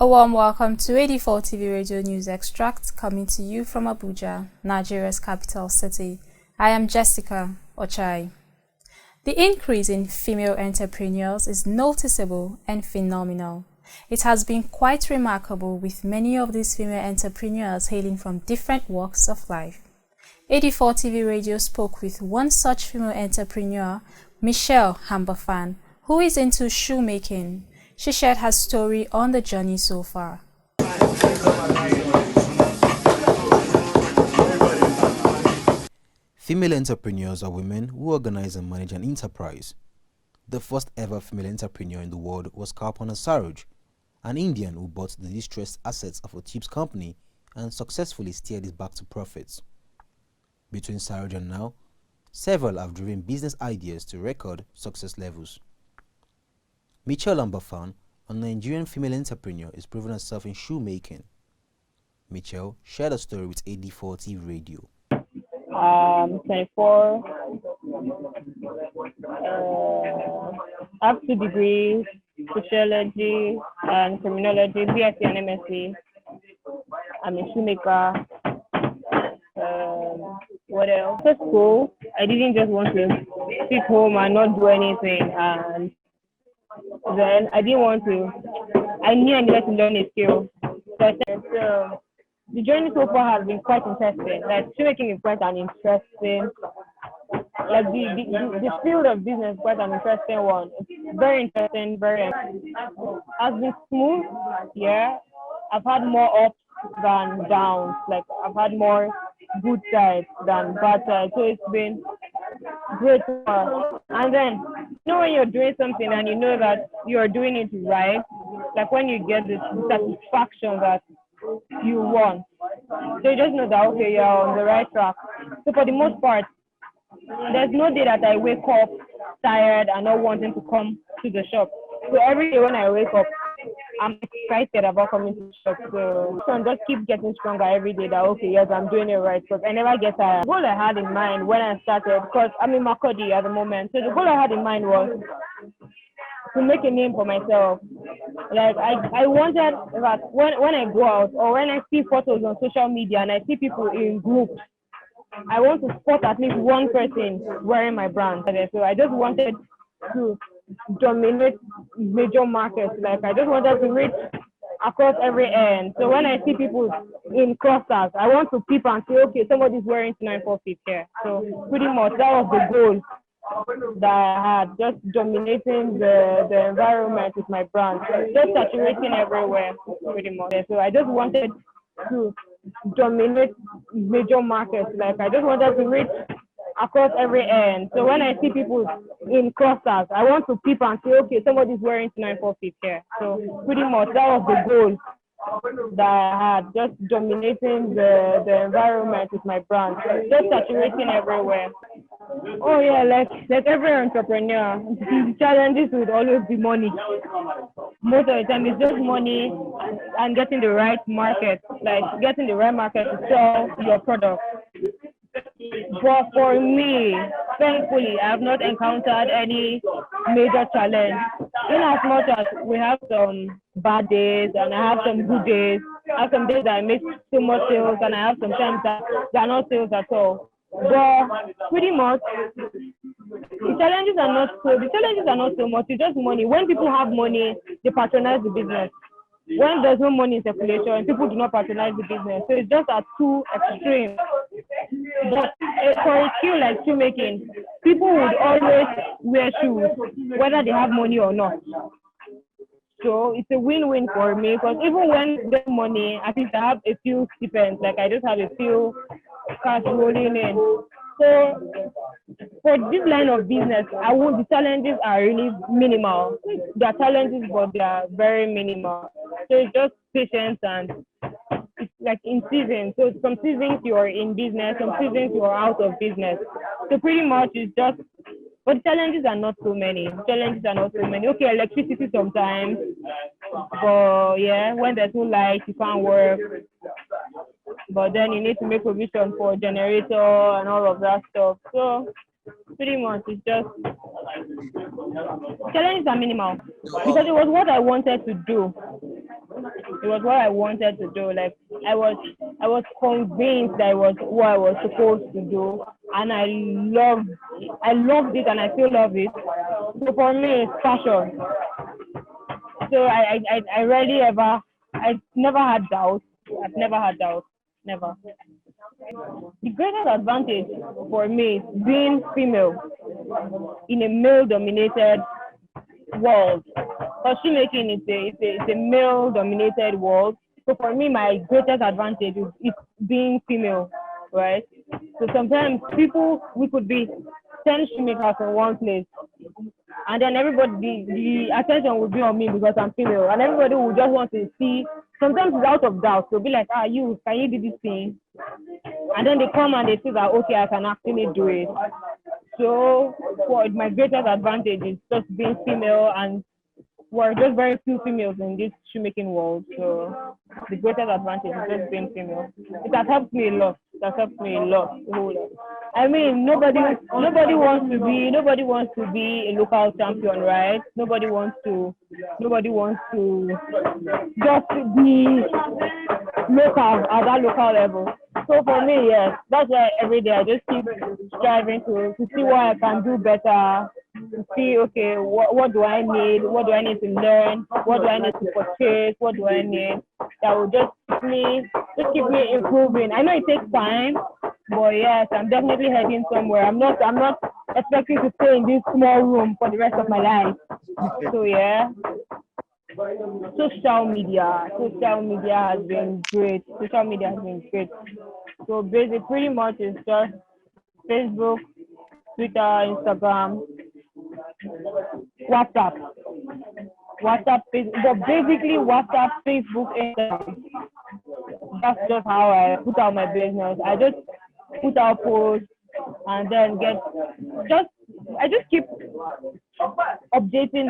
A warm welcome to 84 TV Radio News Extract coming to you from Abuja, Nigeria's capital city. I am Jessica Ochai. The increase in female entrepreneurs is noticeable and phenomenal. It has been quite remarkable, with many of these female entrepreneurs hailing from different walks of life. 84 TV Radio spoke with one such female entrepreneur, Michelle Hambafan, who is into shoemaking. She shared her story on the journey so far. Female entrepreneurs are women who organize and manage an enterprise. The first ever female entrepreneur in the world was Kalpana Saroj, an Indian who bought the distressed assets of a chips company and successfully steered it back to profits. Between Saroj and now, several have driven business ideas to record success levels. Michelle Ambafan, a Nigerian female entrepreneur, is proving herself in shoemaking. Michelle shared a story with AD4 TV Radio. 24. I have 2 degrees, sociology and criminology, BSc and MSc. I'm a shoemaker. What else? After school, I didn't just want to sit home and not do anything, and then I didn't want to. I knew I needed to learn a skill. So the journey so far has been quite interesting. Like, shoemaking is quite an interesting, like the field of business is quite an interesting one. It's very interesting, has been smooth. Yeah, I've had more ups than downs. Like, I've had more good sides than bad sides. So it's been great. And then, when you're doing something and you know that you're doing it right, like when you get the satisfaction that you want, so you just know that, okay, you're on the right track. So for the most part, there's no day that I wake up tired and not wanting to come to the shop. So every day when I wake up, I'm excited about coming to the shop. So I just keep getting stronger every day that, okay, yes, I'm doing it right, because I never get tired. The goal I had in mind when I started, because I'm in Makurdi at the moment, so the goal I had in mind was to make a name for myself. Like, I wanted that when I go out or when I see photos on social media and I see people in groups, I want to spot at least one person wearing my brand. So I just wanted to dominate major markets. Like, I just wanted to reach across every end. So when I see people in clusters, I want to peep and say, okay, somebody's wearing 294 here. So pretty much that was the goal that I had, just dominating the environment with my brand, just saturating everywhere pretty much. So I just wanted to dominate major markets. Like, I just wanted to reach across every end. So when I see people in clusters, I want to peep and say, okay, somebody's wearing 294 here. So pretty much that was the goal that I had, just dominating the environment with my brand, just saturating everywhere. Oh yeah, like every entrepreneur, the challenges would always be money. Most of the time it's just money and getting the right market, like getting the right market to sell your product. But for me, thankfully, I have not encountered any major challenge. In as much as we have some bad days and I have some good days, I have some days that I make so much sales and I have some times that there are not sales at all. But pretty much, the challenges are not so much. It's just money. When people have money, they patronize the business. When there's no money in circulation, people do not patronize the business. So it's just at two extremes. But for a skill like shoemaking, people would always wear shoes, whether they have money or not. So it's a win-win for me, because even when there's money, I think I have a few stipends. Like, I just have a few cash rolling in. So for this line of business, the challenges are really minimal. There are challenges, but they are very minimal. So it's just patience, and it's like in seasons. So some seasons you're in business, some seasons you're out of business. So pretty much it's just, but the challenges are not so many. Okay, electricity sometimes, but yeah, when there's no light, you can't work. But then you need to make provision for generator and all of that stuff. So pretty much it's just, challenges are minimal because it was what I wanted to do. It was what I wanted to do. Like I was convinced that it was what I was supposed to do, and I loved it, and I still love it. So for me, it's passion. So I rarely ever, I never had doubts. I've never had doubts. Never. The greatest advantage for me is being female in a male-dominated world. Because shoemaking is a male-dominated world. So for me, my greatest advantage is being female, right? So sometimes we could be 10 shoemakers in one place, and then everybody, the attention will be on me because I'm female, and everybody will just want to see. Sometimes it's out of doubt. They'll be like, can you do this thing? And then they come and they see that, okay, I can actually do it. So for my greatest advantage is just being female, and we're just very few females in this shoemaking world. So the greatest advantage is just being female. It has helped me a lot. It has helped me a lot. I mean, nobody wants to be a local champion, right? Nobody wants to just be local at that local level. So for me, yes, that's why every day I just keep striving to see what I can do better, to see, okay, what do I need? What do I need to learn? What do I need to purchase? What do I need? That will just keep me improving. I know it takes time, but yes, I'm definitely heading somewhere. I'm not expecting to stay in this small room for the rest of my life. So yeah. Social media has been great. So basically, pretty much it's just Facebook, Twitter, Instagram, WhatsApp, Facebook, but basically WhatsApp, Facebook, Instagram. That's just how I put out my business. I just put out posts and then I just keep updating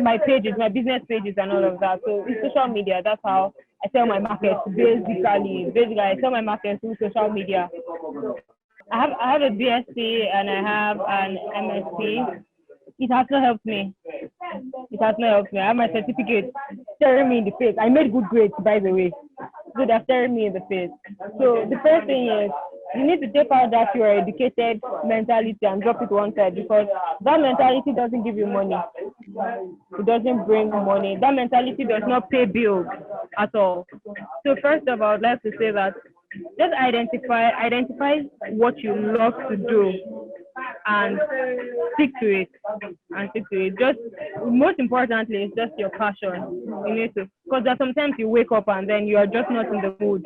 my pages, my business pages and all of that. So it's social media. That's how I sell my market. Basically, I sell my market through social media. I have a BSc and I have an MSc. It has not helped me. I have my certificate staring me in the face. I made good grades, by the way. So they're staring me in the face. So the first thing is, you need to take out that you're educated mentality and drop it one side, because that mentality doesn't give you money. It doesn't bring money. That mentality does not pay bills at all. So first of all, I'd like to say that just identify what you love to do and stick to it. Just most importantly, it's just your passion. You need to, because there's sometimes you wake up and then you are just not in the mood.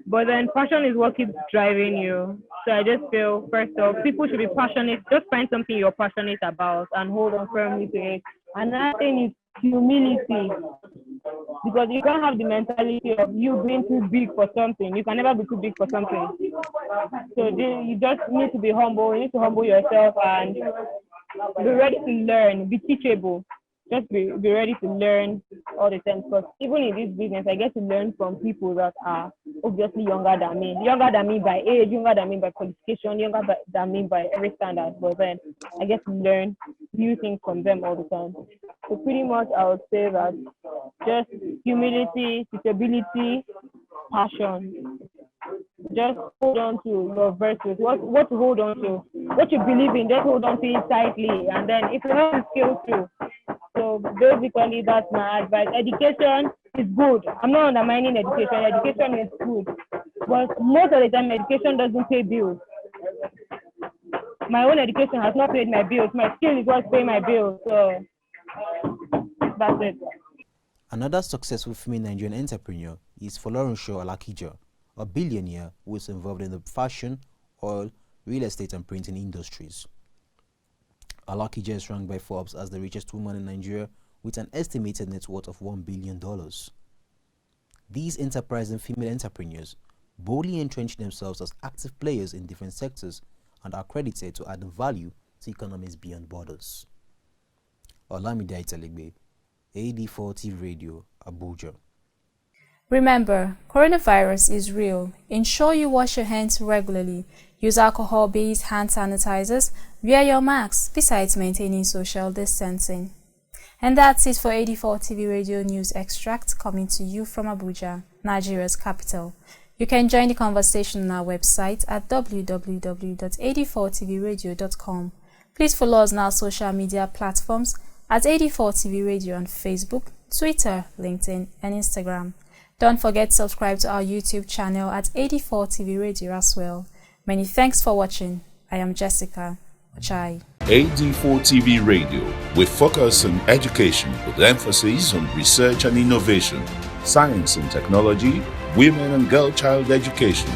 But then passion is what keeps driving you. So I just feel, first off, people should be passionate. Just find something you're passionate about and hold on firmly to it. Another thing is humility. Because you can't have the mentality of you being too big for something. You can never be too big for something. So you just need to be humble. You need to humble yourself and be ready to learn. Be teachable. Just be ready to learn all the time. Because even in this business, I get to learn from people that are obviously younger than me by age, younger than me by qualification, younger than me by every standard. But then I get to learn new things from them all the time. So pretty much I would say that just humility, teachability, passion. Just hold on to your virtues. What to hold on to, what you believe in, just hold on to it tightly. And then if you have the skills too. So basically that's my advice. Education is good. I'm not undermining education. Education is good. But most of the time education doesn't pay bills. My own education has not paid my bills. My skill is what's paying my bills. So that's it. Another successful female Nigerian entrepreneur is Folorunsho Alakija, a billionaire who is involved in the fashion, oil, real estate and printing industries. Alakija is ranked by Forbes as the richest woman in Nigeria with an estimated net worth of $1 billion. These enterprising female entrepreneurs boldly entrench themselves as active players in different sectors and are credited to adding value to economies beyond borders. Olamide Aitalegbe, AD40 Radio, Abuja. Remember, coronavirus is real. Ensure you wash your hands regularly. Use alcohol-based hand sanitizers. Wear your masks, besides maintaining social distancing. And that's it for 84 TV Radio News Extract coming to you from Abuja, Nigeria's capital. You can join the conversation on our website at www.84tvradio.com. Please follow us on our social media platforms at 84 TV Radio on Facebook, Twitter, LinkedIn, and Instagram. Don't forget to subscribe to our YouTube channel at 84 TV Radio as well. Many thanks for watching. I am Jessica Ochai. AD4 TV Radio, with focus on education with emphasis on research and innovation, science and technology, women and girl child education,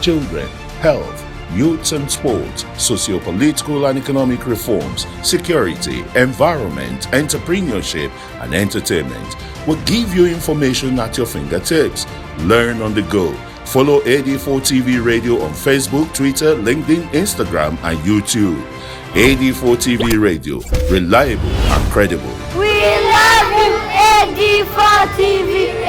children, health, youth and sports, socio-political and economic reforms, security, environment, entrepreneurship, and entertainment. Will give you information at your fingertips. Learn on the go. Follow AD4 TV Radio on Facebook, Twitter, LinkedIn, Instagram, and YouTube. AD4 TV Radio, reliable and credible. We love you, AD4 TV